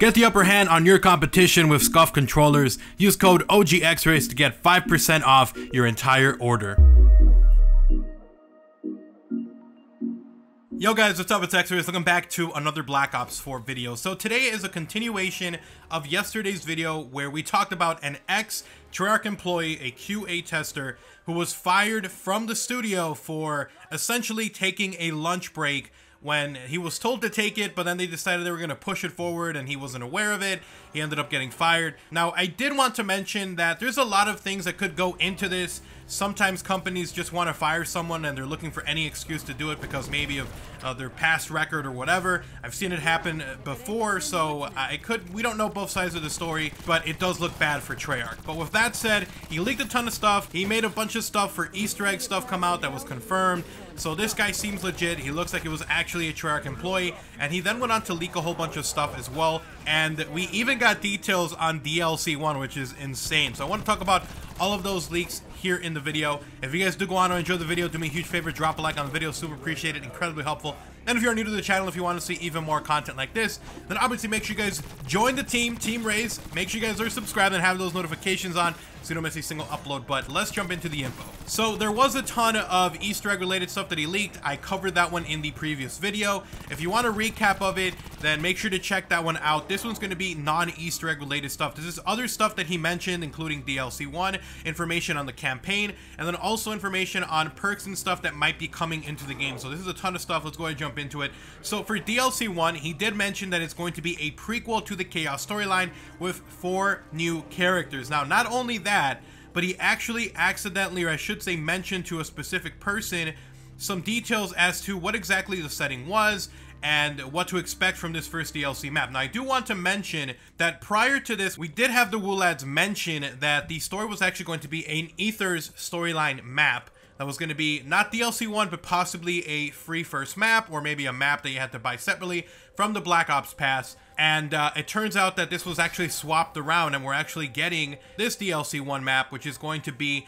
Get the upper hand on your competition with SCUF controllers. Use code OGXRAYZ to get 5% off your entire order. Yo guys, what's up? It's XRAYZ. Welcome back to another Black Ops 4 video. So today is a continuation of yesterday's video where we talked about an ex-Treyarch employee, a QA tester, who was fired from the studio for essentially taking a lunch break when he was told to take it, but then they decided they were going to push it forward and he wasn't aware of it. He ended up getting fired. Now, I did want to mention that there's a lot of things that could go into this. Sometimes companies just want to fire someone and they're looking for any excuse to do it because maybe of their past record or whatever. I've seen it happen before, so we don't know both sides of the story, but it does look bad for Treyarch. But with that said, he leaked a ton of stuff. He made a bunch of stuff for Easter egg stuff come out that was confirmed. So this guy seems legit. He looks like he was actually a Treyarch employee, and he then went on to leak a whole bunch of stuff as well. And we even got details on DLC 1, which is insane. So I want to talk about all of those leaks here in the video. If you guys do go on and enjoy the video, do me a huge favor, drop a like on the video, super appreciate it, incredibly helpful. And if you're new to the channel, if you want to see even more content like this, then obviously make sure you guys join the team, Team Rayz. Make sure you guys are subscribed and have those notifications on so you don't miss a single upload. But let's jump into the info. So there was a ton of Easter egg related stuff that he leaked. I covered that one in the previous video. If you want a recap of it, then make sure to check that one out. This one's going to be non-Easter egg related stuff. This is other stuff that he mentioned, including DLC 1, information on the campaign, and then also information on perks and stuff that might be coming into the game. So this is a ton of stuff. Let's go ahead and jump into it. So for DLC 1, he did mention that it's going to be a prequel to the Chaos storyline with 4 new characters. Now, not only that, but he actually accidentally, or I should say mentioned to a specific person, some details as to what exactly the setting was and what to expect from this first DLC map. Now, I do want to mention that prior to this, we did have the Woolads mention that the story was actually going to be an Aether's storyline map. That was going to be not DLC 1, but possibly a free first map, or maybe a map that you had to buy separately from the Black Ops Pass. And it turns out that this was actually swapped around, and we're actually getting this DLC 1 map, which is going to be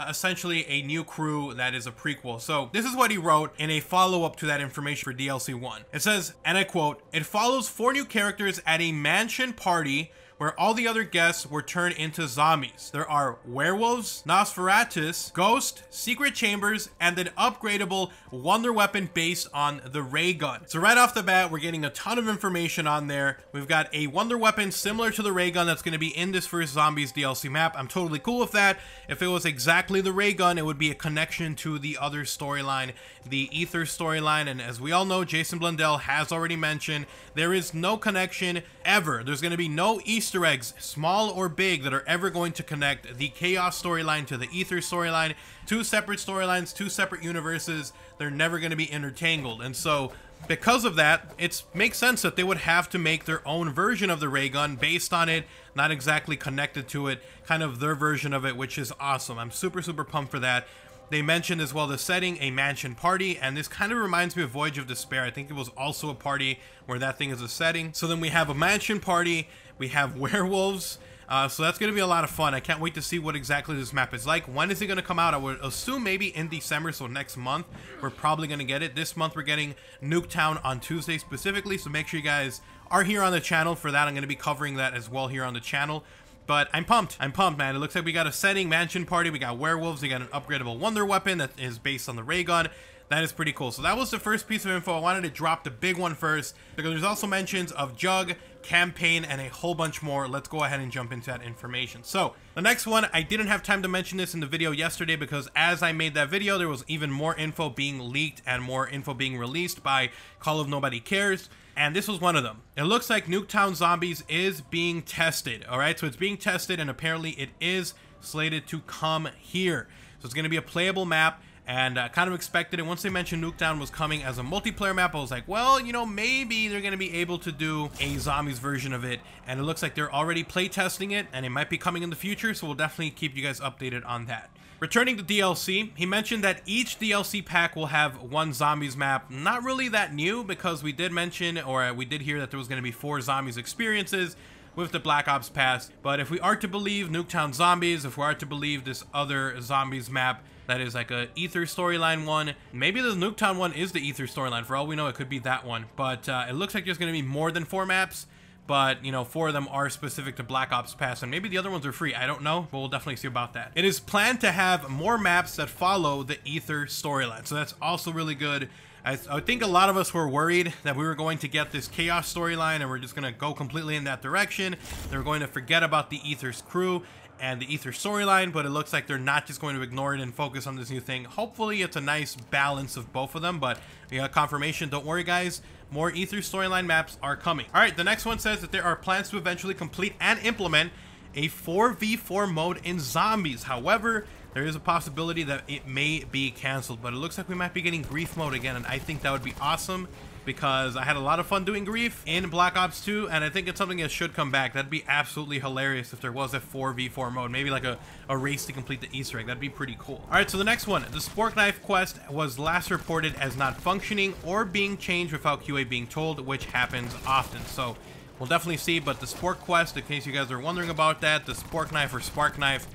essentially a new crew that is a prequel. So this is what he wrote in a follow-up to that information for DLC 1. It says, and I quote, "It follows 4 new characters at a mansion party where all the other guests were turned into zombies. There are werewolves, Nosferatus, Ghost, secret chambers, and an upgradable wonder weapon based on the ray gun." So right off the bat, we're getting a ton of information on there. We've got a wonder weapon similar to the ray gun that's going to be in this first Zombies DLC map. I'm totally cool with that. If it was exactly the ray gun, it would be a connection to the other storyline, the Aether storyline. And as we all know, Jason Blundell has already mentioned, there is no connection ever. There's going to be no Easter eggs, small or big, that are ever going to connect the Chaos storyline to the Aether storyline. 2 separate storylines, 2 separate universes. They're never going to be intertangled. And so because of that, it makes sense that they would have to make their own version of the ray gun based on it, not exactly connected to it, kind of their version of it, which is awesome. I'm super, super pumped for that. They mentioned as well the setting, a mansion party, and this kind of reminds me of Voyage of Despair. I think it was also a party where that thing is a setting. So then we have a mansion party, we have werewolves, so that's going to be a lot of fun. I can't wait to see what exactly this map is like. When is it going to come out? I would assume maybe in December, so next month we're probably going to get it. This month we're getting NUKETOWN on Tuesday specifically, so make sure you guys are here on the channel for that. I'm going to be covering that as well here on the channel. But I'm pumped, man. It looks like we got a setting, mansion party, we got werewolves, we got an upgradable wonder weapon that is based on the ray gun. That is pretty cool. So that was the first piece of info. I wanted to drop the big one first because there's also mentions of Jug, campaign, and a whole bunch more. Let's go ahead and jump into that information. So the next one, I didn't have time to mention this in the video yesterday because as I made that video, there was even more info being leaked and more info being released by Call of Nobody Cares. And this was one of them. It looks like NUKETOWN Zombies is being tested. All right, so it's being tested and apparently it is slated to come here. So it's going to be a playable map. And kind of expected it. Once they mentioned NUKETOWN was coming as a multiplayer map, I was like, well, you know, maybe they're going to be able to do a zombies version of it. And it looks like they're already playtesting it, and it might be coming in the future, so we'll definitely keep you guys updated on that. Returning to DLC, he mentioned that each DLC pack will have 1 zombies map. Not really that new, because we did mention, or we did hear that there was going to be 4 zombies experiences with the Black Ops Pass. But if we are to believe NUKETOWN Zombies, if we are to believe this other zombies map, that is like a Aether storyline one. Maybe the NUKETOWN one is the Aether storyline. For all we know, it could be that one. But it looks like there's going to be more than 4 maps. but you know, 4 of them are specific to Black Ops Pass, and maybe the other ones are free. I don't know, but we'll definitely see about that. It is planned to have more maps that follow the Ether storyline, so that's also really good. I think a lot of us were worried that we were going to get this Chaos storyline and we're just going to go completely in that direction. They're going to forget about the Ether's crew and the Ether storyline, but it looks like they're not just going to ignore it and focus on this new thing. Hopefully it's a nice balance of both of them, but we got confirmation. Don't worry guys, more Ether storyline maps are coming. All right, the next one says that there are plans to eventually complete and implement a 4v4 mode in Zombies. However, there is a possibility that it may be canceled, but it looks like we might be getting Grief mode again, and I think that would be awesome because I had a lot of fun doing Grief in Black Ops 2, and I think it's something that should come back. That'd be absolutely hilarious if there was a 4v4 mode, maybe like a race to complete the Easter egg. That'd be pretty cool. All right, so the next one, the Spork Knife quest was last reported as not functioning or being changed without QA being told, which happens often. So we'll definitely see, but the Spork quest, in case you guys are wondering about that, the Spork Knife or Spark Knife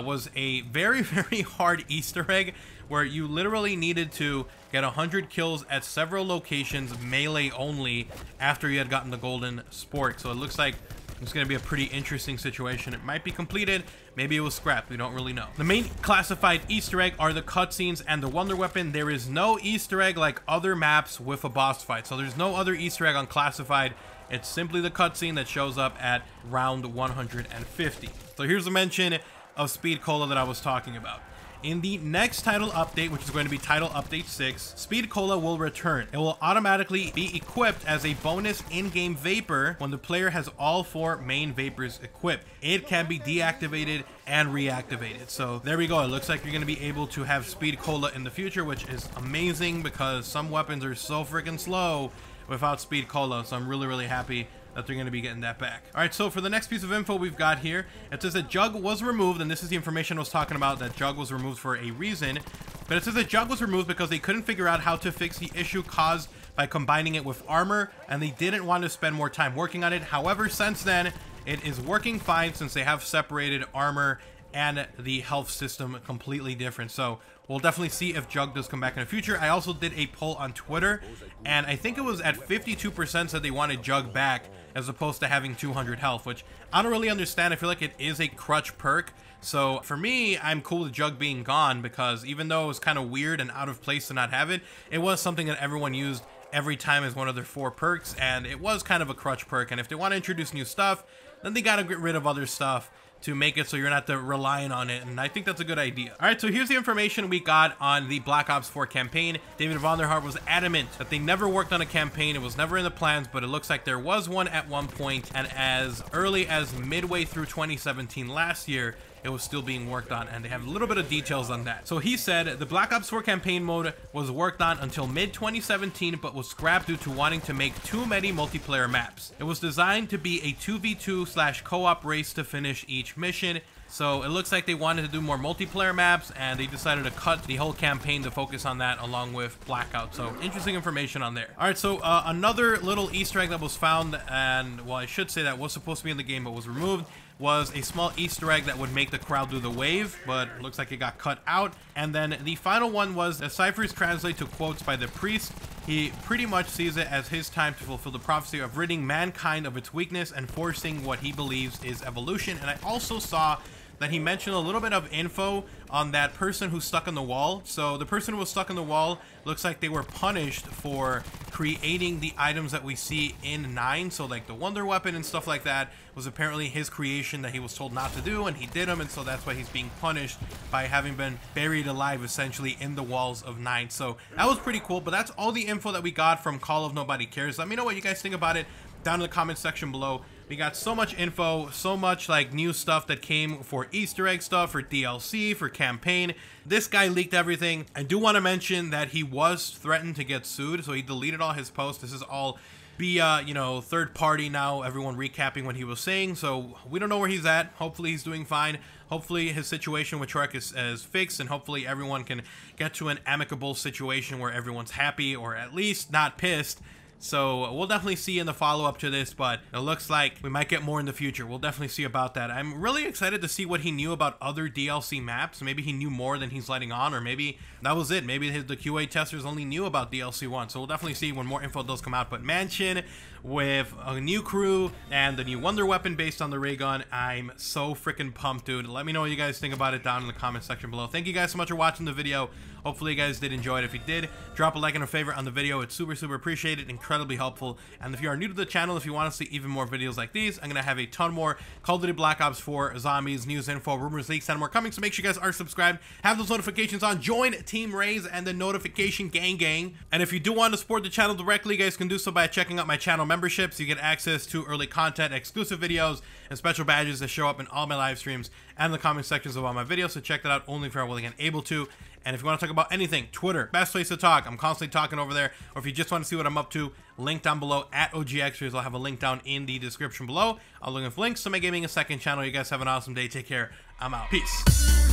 was a very, very hard Easter egg where you literally needed to get 100 kills at several locations, melee only, after you had gotten the golden spork. So it looks like it's going to be a pretty interesting situation. It might be completed, maybe it was scrapped, we don't really know. The main classified Easter egg are the cutscenes and the wonder weapon. There is no Easter egg like other maps with a boss fight, so there's no other Easter egg on classified. It's simply the cutscene that shows up at round 150. So here's a mention of Speed Cola that I was talking about. In the next title update, which is going to be title update 6, Speed Cola will return. It will automatically be equipped as a bonus in-game vapor when the player has all 4 main vapors equipped. It can be deactivated and reactivated. So there we go. It looks like you're going to be able to have Speed Cola in the future, which is amazing because some weapons are so freaking slow without Speed Cola. So I'm really, really happy that they're going to be getting that back. All right, so for the next piece of info we've got here, it says that Jug was removed, and this is the information I was talking about, that Jug was removed for a reason. But it says that Jug was removed because they couldn't figure out how to fix the issue caused by combining it with armor, and they didn't want to spend more time working on it. However, since then, it is working fine since they have separated armor and the health system completely different. So we'll definitely see if Jug does come back in the future. I also did a poll on Twitter, and I think it was at 52% said they wanted Jug back as opposed to having 200 health, which I don't really understand. I feel like it is a crutch perk. So for me, I'm cool with Jug being gone because even though it was kind of weird and out of place to not have it, it was something that everyone used every time as one of their 4 perks, and it was kind of a crutch perk. And if they want to introduce new stuff, then they got to get rid of other stuff to make it so you're not relying on it, and I think that's a good idea. All right, so here's the information we got on the Black Ops 4 campaign. David Vonderhaar was adamant that they never worked on a campaign. It was never in the plans, but it looks like there was one at one point, and as early as midway through 2017 last year, it was still being worked on, and they have a little bit of details on that. So he said the Black Ops 4 campaign mode was worked on until mid-2017, but was scrapped due to wanting to make too many multiplayer maps. It was designed to be a 2v2 / co-op race to finish each mission. So it looks like they wanted to do more multiplayer maps, and they decided to cut the whole campaign to focus on that along with Blackout. So interesting information on there. All right, so another little Easter egg that was found, and well, I should say that was supposed to be in the game but was removed, was a small Easter egg that would make the crowd do the wave, but it looks like it got cut out. And then the final one was the ciphers translate to quotes by the priest. He pretty much sees it as his time to fulfill the prophecy of ridding mankind of its weakness and forcing what he believes is evolution. And I also saw that he mentioned a little bit of info on that person who's stuck in the wall. So the person who was stuck in the wall looks like they were punished for creating the items that we see in 9. So like the wonder weapon and stuff like that was apparently his creation that he was told not to do, and he did them, and so that's why he's being punished by having been buried alive essentially in the walls of 9. So that was pretty cool, but that's all the info that we got from Call of Nobody Cares. Let me know what you guys think about it down in the comment section below. We got so much info, so much like new stuff that came for Easter egg stuff, for DLC, for campaign. This guy leaked everything. I do want to mention that he was threatened to get sued, so he deleted all his posts. This is all via, you know, third party now, everyone recapping what he was saying. So we don't know where he's at. Hopefully he's doing fine. Hopefully his situation with Trek is fixed, and hopefully everyone can get to an amicable situation where everyone's happy, or at least not pissed. So we'll definitely see in the follow-up to this, but it looks like we might get more in the future. We'll definitely see about that. I'm really excited to see what he knew about other DLC maps. Maybe he knew more than he's letting on, or maybe that was it. Maybe the QA testers only knew about DLC 1. So we'll definitely see when more info does come out. But Mansion, with a new crew and the new wonder weapon based on the ray gun. I'm so freaking pumped, dude. Let me know what you guys think about it down in the comment section below. Thank you guys so much for watching the video. Hopefully you guys did enjoy it. If you did, drop a like and a favorite on the video. It's super appreciated, incredibly helpful. And if you are new to the channel, if you want to see even more videos like these, I'm gonna have a ton more Call of Duty Black Ops 4 zombies, news, info, rumors, leaks, and more coming. So make sure you guys are subscribed, have those notifications on, join Team Rayz and the notification gang. And if you do want to support the channel directly, you guys can do so by checking out my channel memberships. You get access to early content, exclusive videos, and special badges that show up in all my live streams and the comment sections of all my videos. So check that out only if you're willing and able to. And if you want to talk about anything, Twitter, best place to talk. I'm constantly talking over there. Or if you just want to see what I'm up to, link down below at OGXRAYZ. I'll have a link down in the description below. I'll link with links to my gaming and second channel. You guys have an awesome day. Take care. I'm out. Peace.